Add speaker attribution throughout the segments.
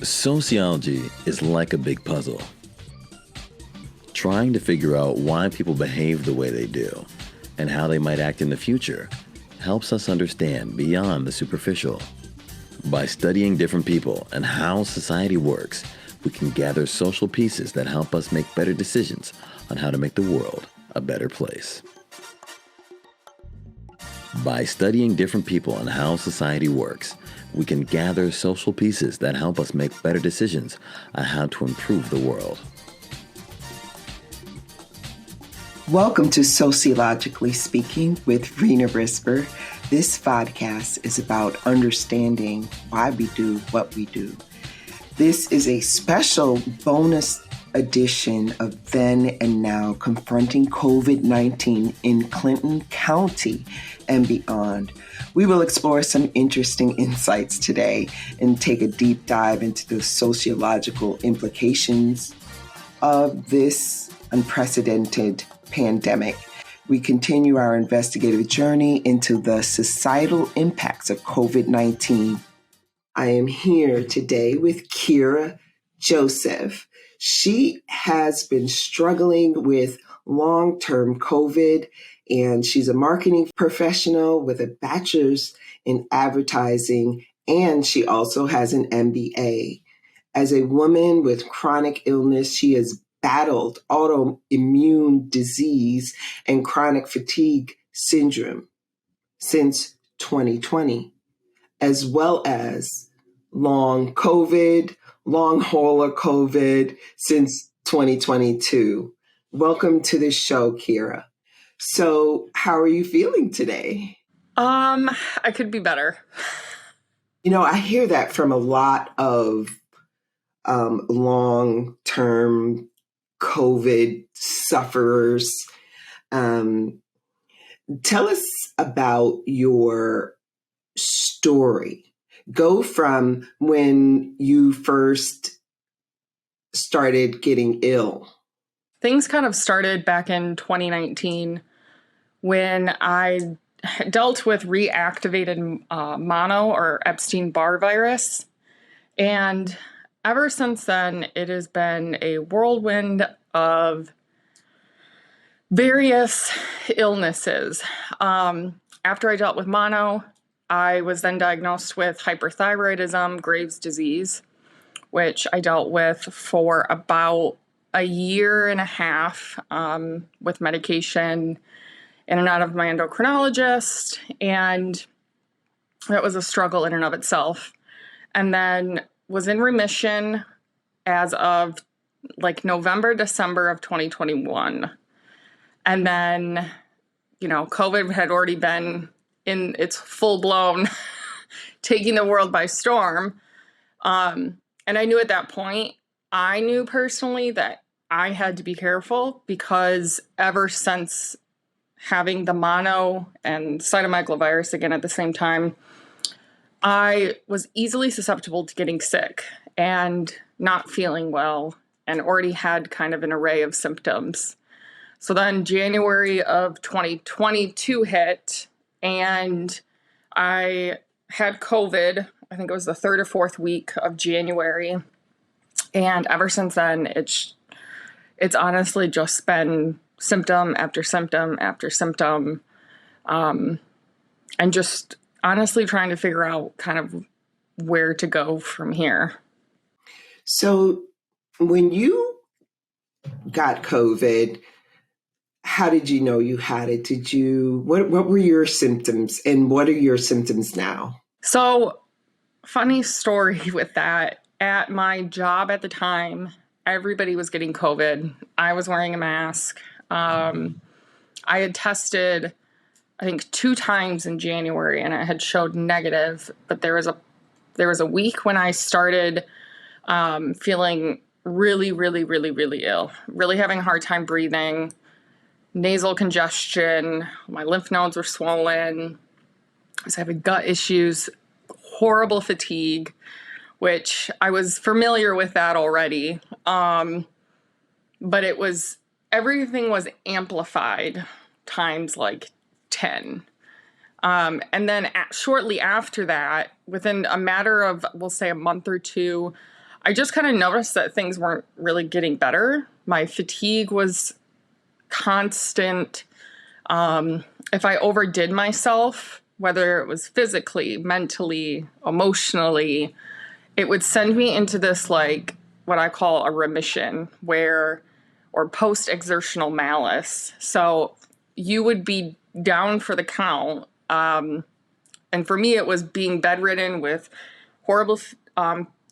Speaker 1: Sociology is like a big puzzle. Trying to figure out why people behave the way they do and how they might act in the future helps us understand beyond the superficial. By studying different people and how society works, we can gather social pieces that help us make better decisions on how to make the world a better place. By studying different people and how society works, we can gather social pieces that help us make better decisions on how to improve the world.
Speaker 2: Welcome to Sociologically Speaking with Rena Risper. This podcast is about understanding why we do what we do. This is a special bonus edition of Then and Now Confronting COVID-19 in Clinton County and beyond. We will explore some interesting insights today and take a deep dive into the sociological implications of this unprecedented pandemic. We continue our investigative journey into the societal impacts of COVID-19. I am here today with Kera Joseph. She has been struggling with long-term COVID, and she's a marketing professional with a bachelor's in advertising, and she also has an MBA. As a woman with chronic illness, she has battled autoimmune disease and chronic fatigue syndrome since 2020, as well as long hauler COVID since 2022. Welcome to the show, Kera. So how are you feeling today?
Speaker 3: I could be better.
Speaker 2: You know, I hear that from a lot of long-term COVID sufferers. Tell us about your story. Go from when you first started getting ill.
Speaker 3: Things kind of started back in 2019 when I dealt with reactivated mono or Epstein-Barr virus. And ever since then, it has been a whirlwind of various illnesses. After I dealt with mono, I was then diagnosed with hyperthyroidism, Graves' disease, which I dealt with for about a year and a half with medication in and out of my endocrinologist. And that was a struggle in and of itself. And then was in remission as of like November, December of 2021. And then, COVID had already been in its full-blown taking the world by storm. And I knew at that point, I knew personally that I had to be careful because ever since having the mono and cytomegalovirus again at the same time, I was easily susceptible to getting sick and not feeling well and already had kind of an array of symptoms. So then January of 2022 hit and I had COVID. I think it was the third or fourth week of January. And ever since then, it's honestly just been symptom after symptom after symptom. And just honestly trying to figure out kind of where to go from here.
Speaker 2: So when you got COVID, how did you know you had it? What were your symptoms and what are your symptoms now?
Speaker 3: So funny story with that. At my job at the time, everybody was getting COVID. I was wearing a mask. I had tested, I think 2 times in January and it had showed negative, but there was a week when I started feeling really, really, really, really ill, really having a hard time breathing, nasal congestion, my lymph nodes were swollen, I was having gut issues, horrible fatigue, which I was familiar with that already. But everything was amplified times like 10. And then shortly after that, within a matter of, we'll say a month or two, I just kind of noticed that things weren't really getting better. My fatigue was constant. If I overdid myself, whether it was physically, mentally, emotionally, it would send me into this, like, what I call a remission or post exertional malice. So you would be down for the count. And for me, it was being bedridden with horrible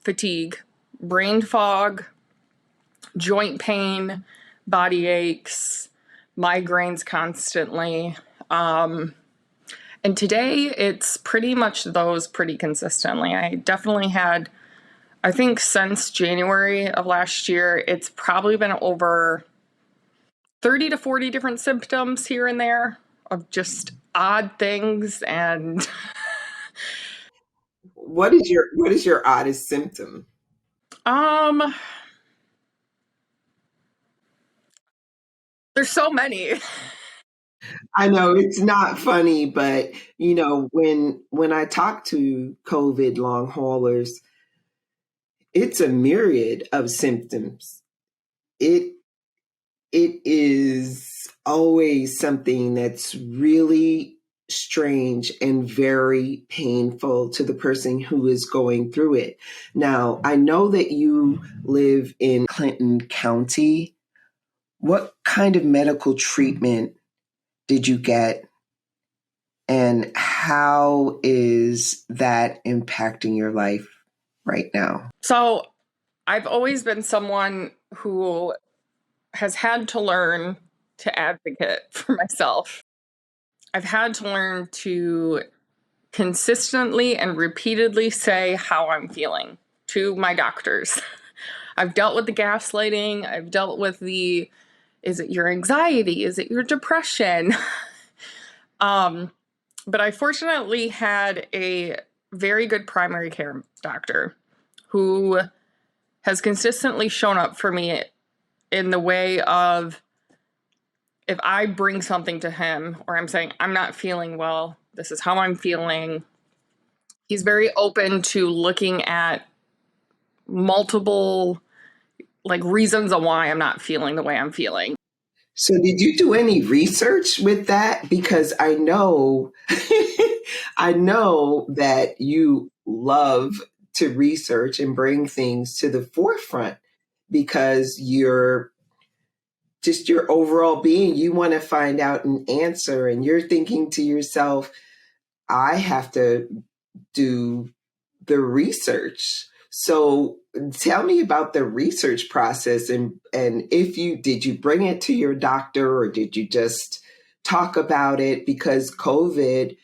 Speaker 3: fatigue, brain fog, joint pain, body aches, migraines constantly. And today it's pretty much those pretty consistently. I definitely had, I think since January of last year, it's probably been over 30 to 40 different symptoms here and there of just odd things. And
Speaker 2: What is your oddest symptom?
Speaker 3: um there's so many.
Speaker 2: I know it's not funny, but when I talk to COVID long haulers, it's a myriad of symptoms. It it is always something that's really strange and very painful to the person who is going through it. Now, I know that you live in Clinton County. What kind of medical treatment did you get, and how is that impacting your life right now?
Speaker 3: So I've always been someone who has had to learn to advocate for myself. I've had to learn to consistently and repeatedly say how I'm feeling to my doctors. I've dealt with the gaslighting. I've dealt with is it your anxiety? Is it your depression? But I fortunately had a very good primary care doctor who has consistently shown up for me in the way of, if I bring something to him or I'm saying, I'm not feeling well, this is how I'm feeling, he's very open to looking at multiple, like, reasons on why I'm not feeling the way I'm feeling.
Speaker 2: So, did you do any research with that? Because I know, I know that you love to research and bring things to the forefront because you're just your overall being. You want to find out an answer, and you're thinking to yourself, I have to do the research. So tell me about the research process, and if you did you bring it to your doctor or did you just talk about it, because COVID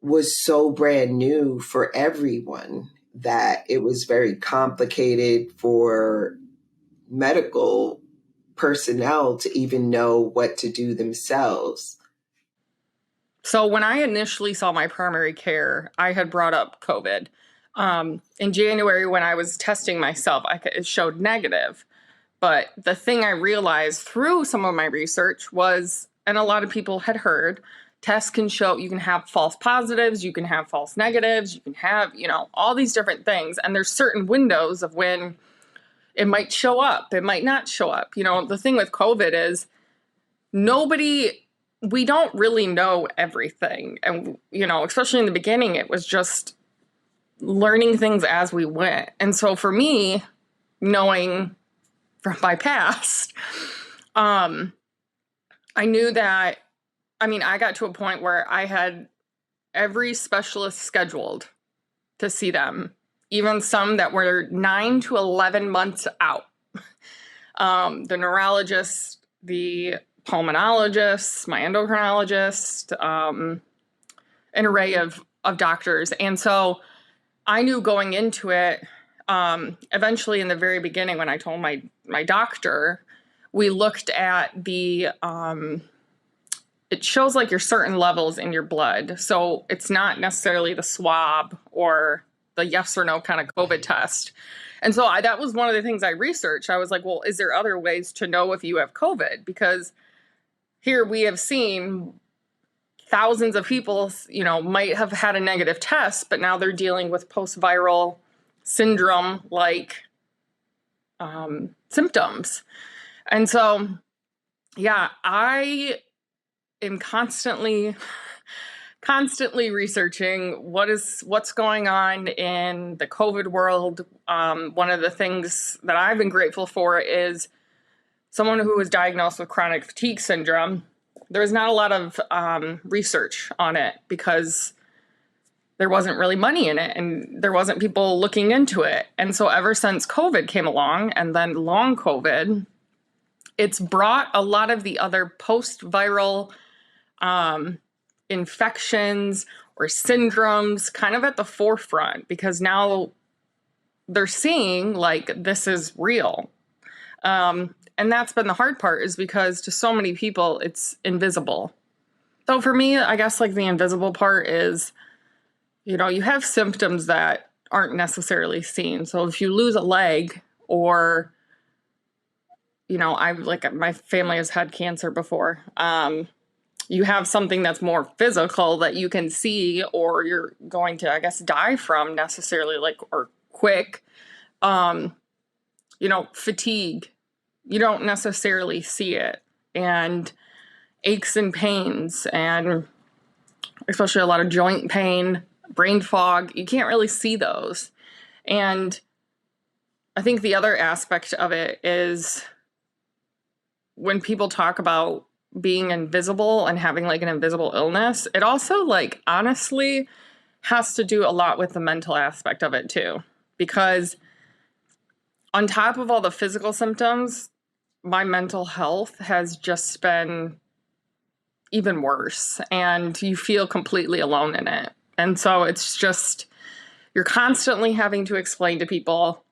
Speaker 2: was so brand new for everyone that it was very complicated for medical personnel to even know what to do themselves.
Speaker 3: So when I initially saw my primary care, I had brought up COVID. In January, when I was testing myself, it showed negative. But the thing I realized through some of my research was, and a lot of people had heard, tests can show, you can have false positives, you can have false negatives, you can have, all these different things. And there's certain windows of when it might show up, it might not show up. The thing with COVID is we don't really know everything. And, especially in the beginning, it was just learning things as we went. And so for me, knowing from my past, I knew that, I got to a point where I had every specialist scheduled to see them, even some that were 9 to 11 months out. The neurologist, the pulmonologist, my endocrinologist, an array of doctors. And so I knew going into it, eventually in the very beginning when I told my doctor, we looked at it shows like your certain levels in your blood. So it's not necessarily the swab or the yes or no kind of COVID test. And so that was one of the things I researched. I was like, well, is there other ways to know if you have COVID? Because here we have seen thousands of people, might have had a negative test, but now they're dealing with post-viral syndrome like symptoms. And so, yeah, I am constantly researching what's going on in the COVID world. One of the things that I've been grateful for is someone who was diagnosed with chronic fatigue syndrome. There was not a lot of research on it because there wasn't really money in it and there wasn't people looking into it. And so ever since COVID came along, and then long COVID, it's brought a lot of the other post-viral infections or syndromes kind of at the forefront, because now they're seeing like this is real. And that's been the hard part, is because to so many people it's invisible. So for me, I guess like the invisible part is, you know, you have symptoms that aren't necessarily seen. So if you lose a leg, or, you know, my family has had cancer before. You have something that's more physical that you can see, or you're going to, I guess, die from necessarily, like, or quick. You know, fatigue, you don't necessarily see it. And aches and pains, and especially a lot of joint pain, brain fog, you can't really see those. And I think the other aspect of it is when people talk about being invisible and having like an invisible illness, it also like honestly has to do a lot with the mental aspect of it too. Because on top of all the physical symptoms, my mental health has just been even worse, and you feel completely alone in it. And so it's just, you're constantly having to explain to people,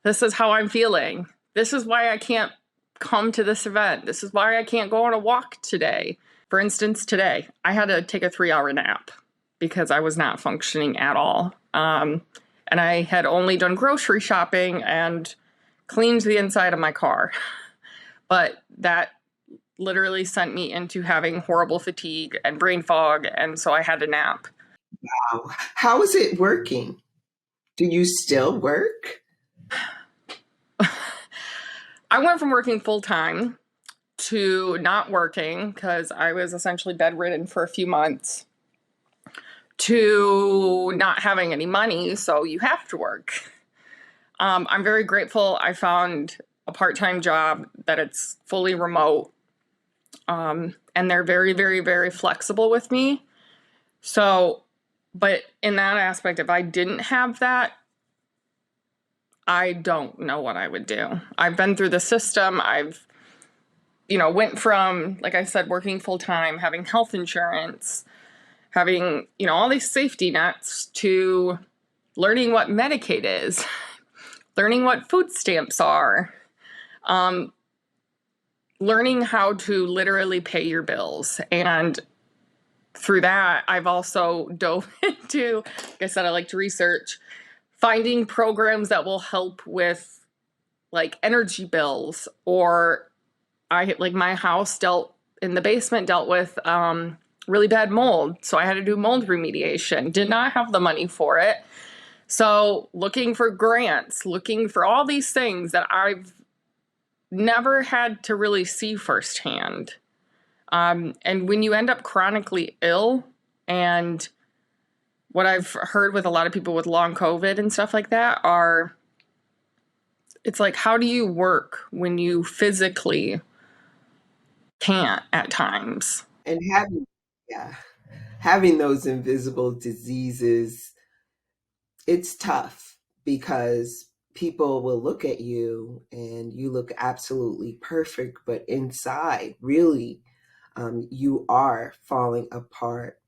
Speaker 3: this is how I'm feeling. This is why I can't come to this event. This is why I can't go on a walk today. For instance, today, I had to take a 3-hour nap because I was not functioning at all. And I had only done grocery shopping and cleaned the inside of my car. But that literally sent me into having horrible fatigue and brain fog, and so I had to nap.
Speaker 2: Wow. How is it working? Do you still work?
Speaker 3: I went from working full-time to not working because I was essentially bedridden for a few months, to not having any money, so you have to work. I'm very grateful I found a part-time job that it's fully remote, and they're very, very, very flexible with me. So, but in that aspect, if I didn't have that, I don't know what I would do. I've been through the system. I've, went from, like I said, working full time, having health insurance, having, all these safety nets, to learning what Medicaid is, learning what food stamps are, learning how to literally pay your bills. And through that, I've also dove into, like I said, I like to research, finding programs that will help with like energy bills, or my house in the basement dealt with really bad mold. So I had to do mold remediation, did not have the money for it. So looking for grants, looking for all these things that I've never had to really see firsthand. And when you end up chronically ill, and what I've heard with a lot of people with long COVID and stuff like that it's like, how do you work when you physically can't at times?
Speaker 2: And having those invisible diseases, it's tough because people will look at you and you look absolutely perfect, but inside, really, you are falling apart.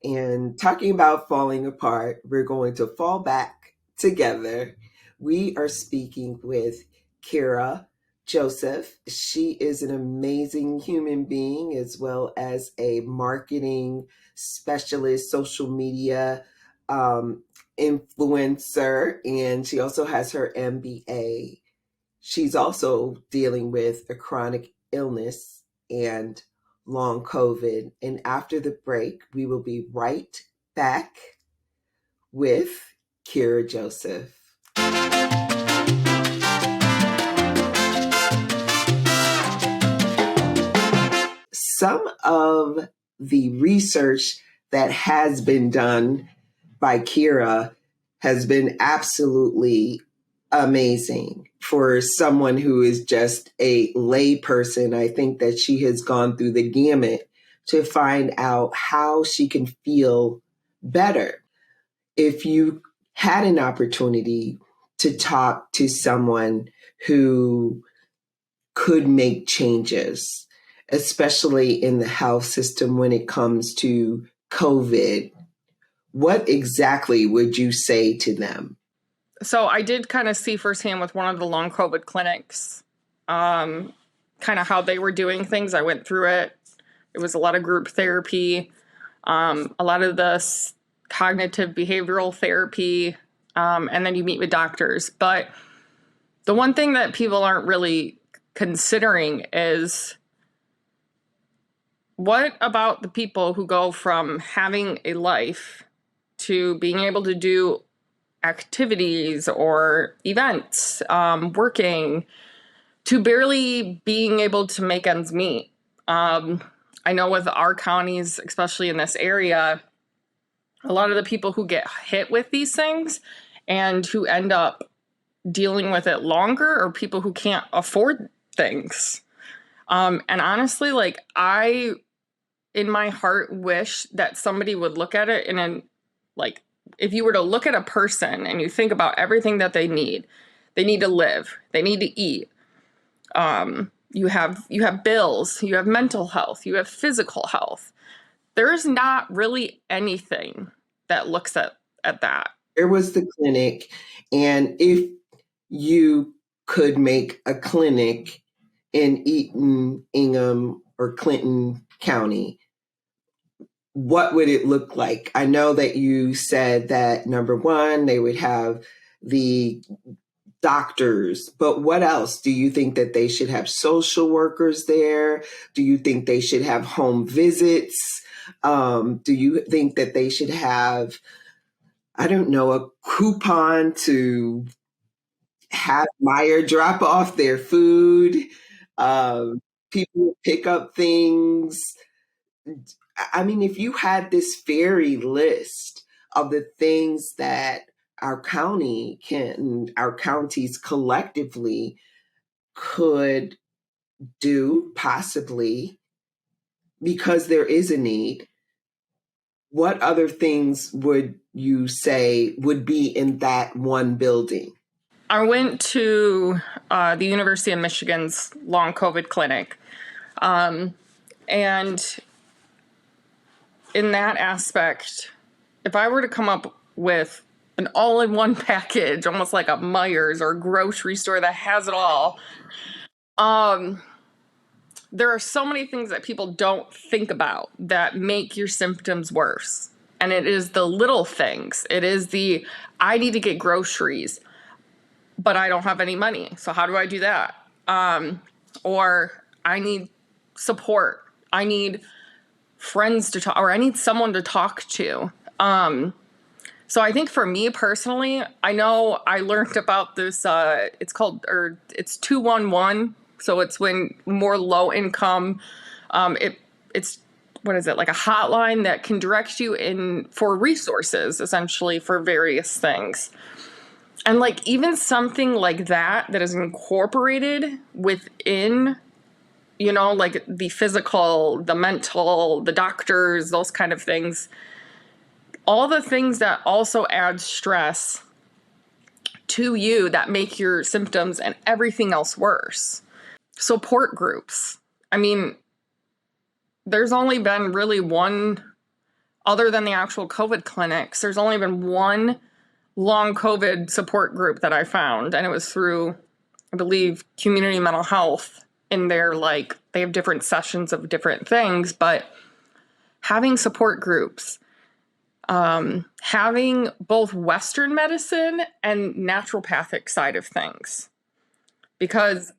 Speaker 2: And talking about falling apart, we're going to fall back together. We are speaking with Kera Joseph. She is an amazing human being, as well as a marketing specialist, social media influencer, and she also has her MBA. She's also dealing with a chronic illness and long COVID. And after the break, we will be right back with Kera Joseph. some of the research that has been done by Kera has been absolutely amazing. For someone who is just a lay person, I think that she has gone through the gamut to find out how she can feel better. If you had an opportunity to talk to someone who could make changes, especially in the health system when it comes to COVID, what exactly would you say to them?
Speaker 3: So I did kind of see firsthand with one of the long COVID clinics, kind of how they were doing things. I went through it. It was a lot of group therapy, a lot of the cognitive behavioral therapy, and then you meet with doctors. But the one thing that people aren't really considering is, what about the people who go from having a life to being able to do activities or events, working, to barely being able to make ends meet? I know with our counties, especially in this area, a lot of the people who get hit with these things and who end up dealing with it longer are people who can't afford things. And honestly, like, I, in my heart, wish that somebody would look at it like, if you were to look at a person and you think about everything that they need to live, they need to eat. You have bills, you have mental health, you have physical health. There's not really anything that looks at that.
Speaker 2: There was the clinic, and if you could make a clinic in Eaton, Ingham, or Clinton County, what would it look like? I know that you said that, number one, they would have the doctors, but what else? Do you think that they should have social workers there? Do you think they should have home visits? Do you think that they should have, I don't know, a coupon to have Meyer drop off their food? People pick up things. I mean, if you had this fairy list of the things that our counties collectively could do, possibly, because there is a need, what other things would you say would be in that one building?
Speaker 3: I went to the University of Michigan's long COVID clinic. And in that aspect, if I were to come up with an all-in-one package, almost like a Myers or a grocery store that has it all, there are so many things that people don't think about that make your symptoms worse. And it is the little things. It is I need to get groceries, but I don't have any money. So how do I do that? Or I need support. I need friends to talk, or I need someone to talk to. So I think for me personally, I know I learned about this, it's 211. So it's when more low income, it's, what is it, like a hotline that can direct you for resources, essentially, for various things. And like, even something like that is incorporated within, like the physical, the mental, the doctors, those kind of things, all the things that also add stress to you that make your symptoms and everything else worse. Support groups. I mean, there's only been really one, other than the actual COVID clinics, there's only been one long COVID support group that I found, and it was through, I believe, Community Mental Health. In their, like, they have different sessions of different things, but having support groups, having both Western medicine and naturopathic side of things, because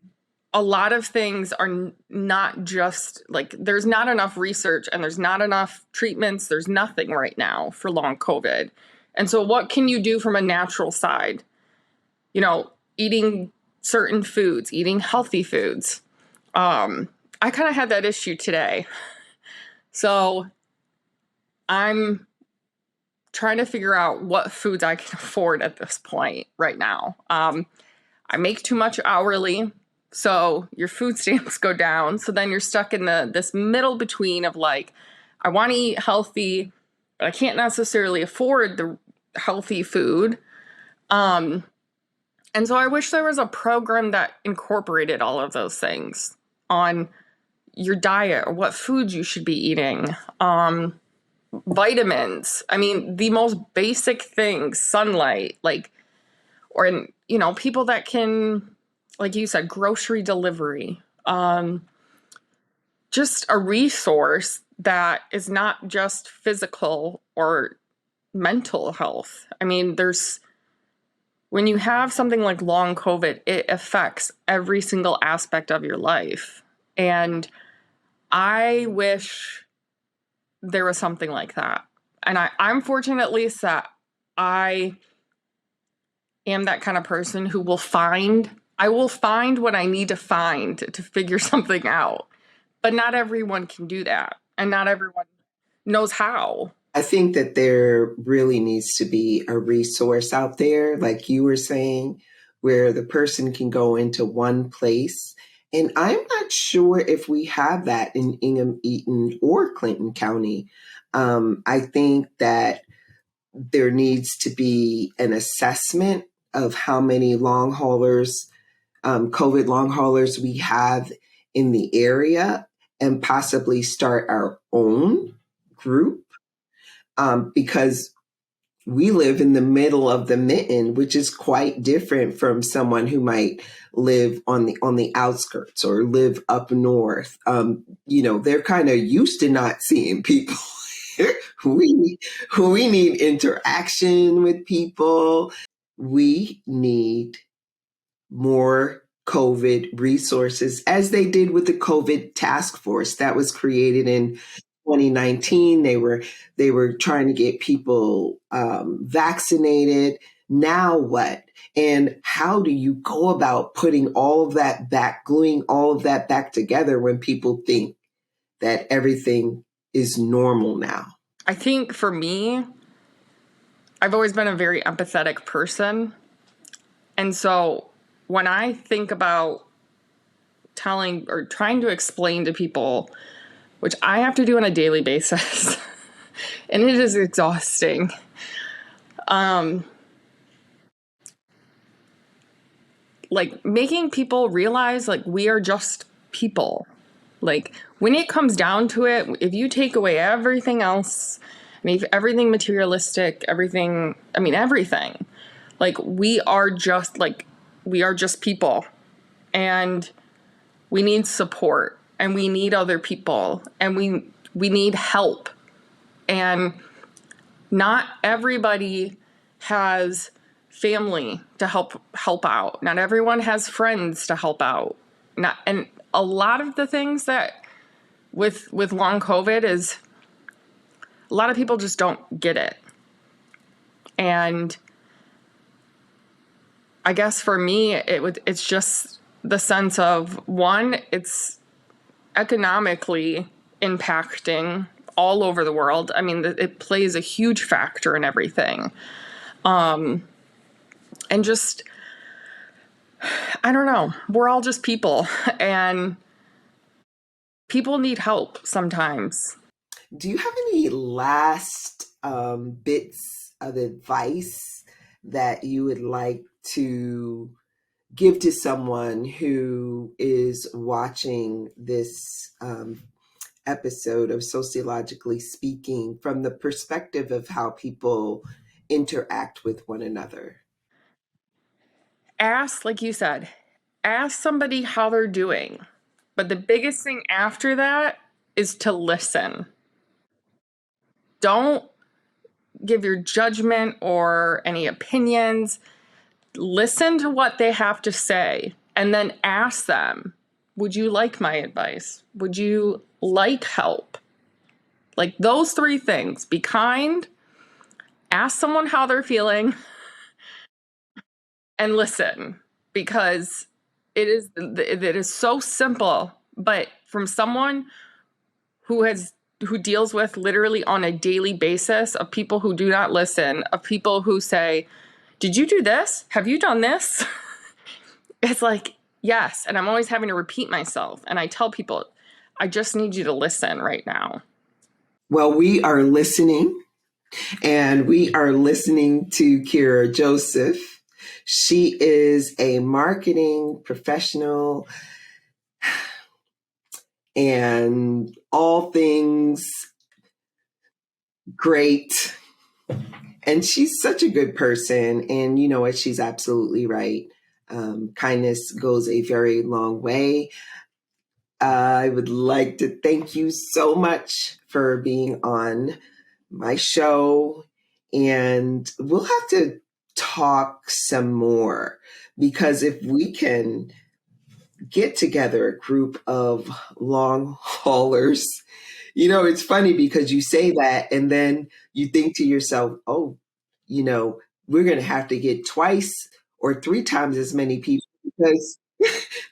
Speaker 3: a lot of things are not just, like, there's not enough research and there's not enough treatments. There's nothing right now for long COVID. And so what can you do from a natural side? Eating certain foods, eating healthy foods. I kind of had that issue today. So I'm trying to figure out what foods I can afford at this point right now. I make too much hourly, so your food stamps go down. So then you're stuck in this middle between of like, I want to eat healthy, but I can't necessarily afford the healthy food. And so I wish there was a program that incorporated all of those things on your diet or what foods you should be eating. Vitamins. I mean, the most basic things, sunlight, like, or, people that can, like you said, grocery delivery. Just a resource that is not just physical or mental health. I mean, when you have something like long COVID, it affects every single aspect of your life. And I wish there was something like that. And I'm fortunate at least that I am that kind of person who I will find what I need to find to figure something out. But not everyone can do that. And not everyone knows how.
Speaker 2: I think that there really needs to be a resource out there, like you were saying, where the person can go into one place. And I'm not sure if we have that in Ingham, Eaton, or Clinton County. I think that there needs to be an assessment of how many long haulers, COVID long haulers we have in the area, and possibly start our own group, because we live in the middle of the mitten, which is quite different from someone who might live on the outskirts or live up north. They're kind of used to not seeing people. we need interaction with people. We need more COVID resources, as they did with the COVID task force that was created in 2019. They were trying to get people vaccinated. Now what? And how do you go about putting all of that back, gluing all of that back together when people think that everything is normal now?
Speaker 3: I think for me, I've always been a very empathetic person. And so when I think about telling or trying to explain to people, which I have to do on a daily basis, and it is exhausting. Like making people realize like we are just people. Like when it comes down to it, if you take away everything else, I mean, everything materialistic, everything, like we are just people, and we need support, and we need other people, and we need help. And not everybody has family to help out. Not everyone has friends to help out. And a lot of the things that with long COVID is a lot of people just don't get it. And I guess for me, it's just the sense of, one, it's economically impacting all over the world. I mean, it plays a huge factor in everything. And just, I don't know, we're all just people, and people need help sometimes.
Speaker 2: Do you have any last bits of advice that you would like to give to someone who is watching this episode of Sociologically Speaking from the perspective of how people interact with one another?
Speaker 3: Like you said, ask somebody how they're doing. But the biggest thing after that is to listen. Don't give your judgment or any opinions. Listen to what they have to say, and then ask them, would you like my advice? Would you like help? Like those three things. Be kind, ask someone how they're feeling, and listen, because it is so simple, but from someone who deals with literally on a daily basis of people who do not listen, of people who say, did you do this? Have you done this? It's like, yes. And I'm always having to repeat myself. And I tell people, I just need you to listen right now.
Speaker 2: Well, we are listening, and we are listening to Kera Joseph. She is a marketing professional and all things great. And she's such a good person. And you know what? She's absolutely right. Kindness goes a very long way. I would like to thank you so much for being on my show. And we'll have to talk some more, because if we can get together a group of long haulers, you know, it's funny because you say that and then you think to yourself, oh, you know, we're going to have to get twice or three times as many people, because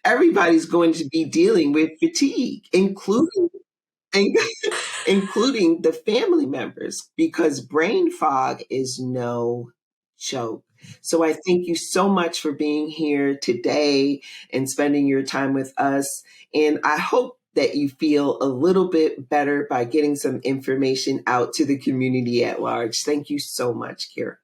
Speaker 2: everybody's going to be dealing with fatigue, including the family members, because brain fog is no joke. So I thank you so much for being here today and spending your time with us. And I hope that you feel a little bit better by getting some information out to the community at large. Thank you so much, Kera.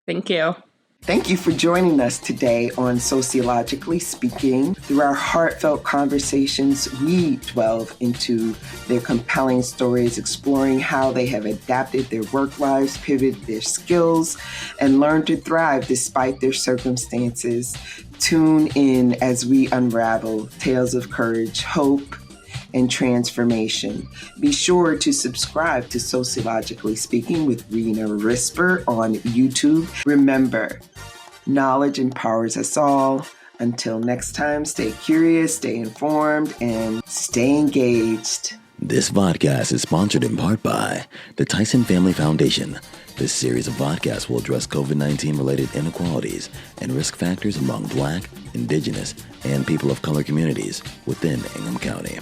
Speaker 3: Thank you.
Speaker 2: Thank you for joining us today on Sociologically Speaking. Through our heartfelt conversations, we delve into their compelling stories, exploring how they have adapted their work lives, pivoted their skills, and learned to thrive despite their circumstances. Tune in as we unravel tales of courage, hope, and transformation. Be sure to subscribe to Sociologically Speaking with Rena Risper on YouTube. Remember, knowledge empowers us all. Until next time, stay curious, stay informed, and stay engaged.
Speaker 1: This podcast is sponsored in part by the Tyson Family Foundation. This series of podcasts will address COVID-19 related inequalities and risk factors among Black, Indigenous, and people of color communities within Ingham County.